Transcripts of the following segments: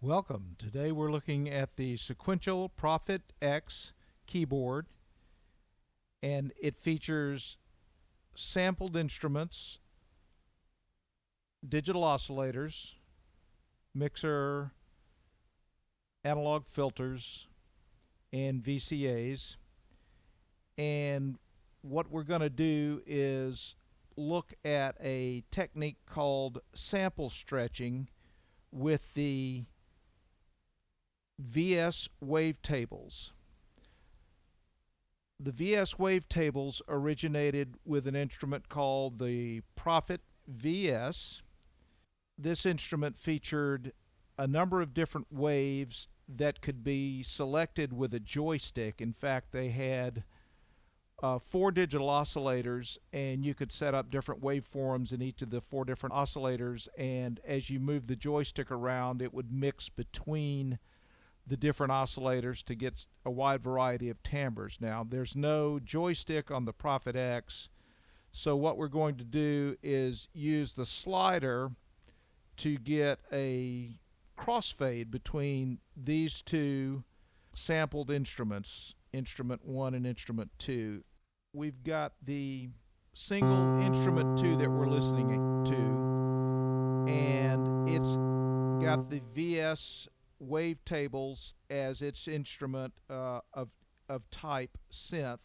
Welcome. Today we're looking at the sequential Prophet X keyboard, and it features sampled instruments, digital oscillators, mixer, analog filters, and VCAs. And what we're going to do is look at a technique called sample stretching with the VS wavetables. The VS wavetables originated with an instrument called the Prophet VS. This instrument featured a number of different waves that could be selected with a joystick. In fact, they had 4 digital oscillators, and you could set up different waveforms in each of the 4 different oscillators, and as you move the joystick around, it would mix between the different oscillators to get a wide variety of timbres. Now, there's no joystick on the Prophet X, so what we're going to do is use the slider to get a crossfade between these two sampled instruments, instrument 1 and instrument 2. We've got the single instrument 2 that we're listening to, and it's got the VS wavetables as its instrument of type synth.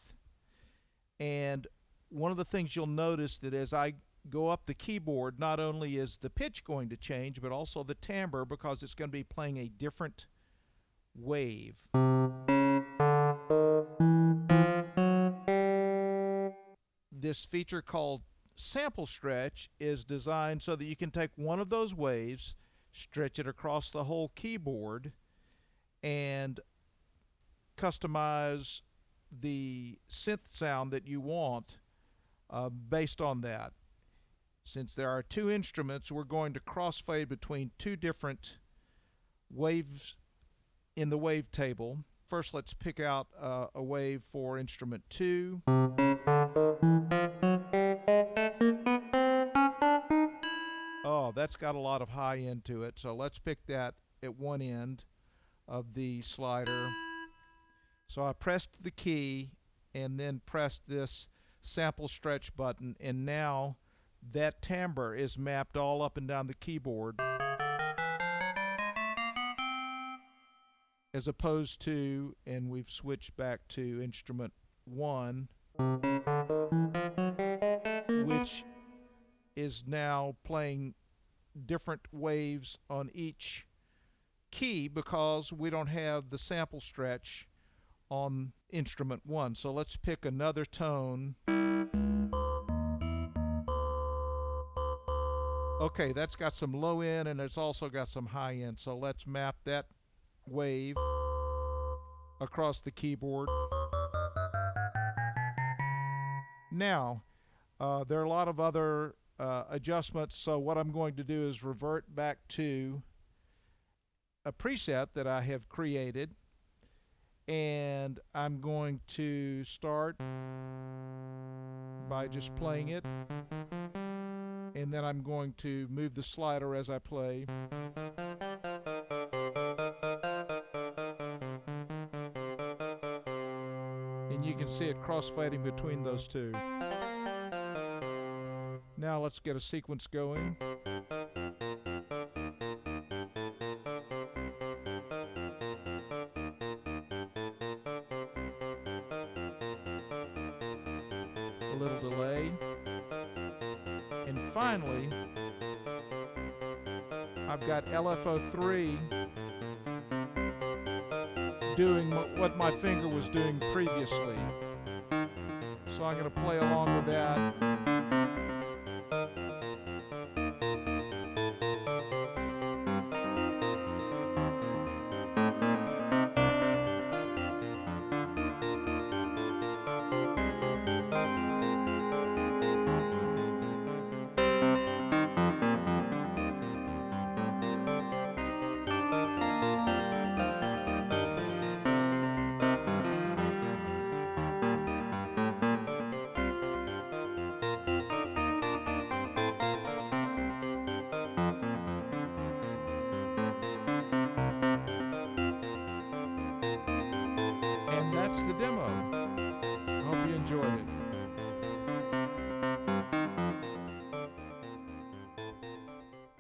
And one of the things you'll notice that as I go up the keyboard, not only is the pitch going to change, but also the timbre, because it's going to be playing a different wave. This feature called sample stretch is designed so that you can take one of those waves, stretch it across the whole keyboard, and customize the synth sound that you want based on that. Since there are 2 instruments, we're going to crossfade between 2 different waves in the wavetable. First, let's pick out a wave for instrument 2. Oh, that's got a lot of high end to it, so let's pick that at one end of the slider. So I pressed the key and then pressed this sample stretch button, and now that timbre is mapped all up and down the keyboard, as opposed to, and we've switched back to instrument 1, which is now playing different waves on each key because we don't have the sample stretch on instrument 1. So let's pick another tone. Okay, that's got some low end and it's also got some high end. So let's map that wave across the keyboard. Now, there are a lot of other adjustments, so what I'm going to do is revert back to a preset that I have created, and I'm going to start by just playing it, and then I'm going to move the slider as I play. And you can see it crossfading between those 2. Now let's get a sequence going. A little delay. And finally, I've got LFO3 doing what my finger was doing previously. So I'm going to play along with that. demo. I hope you enjoyed it.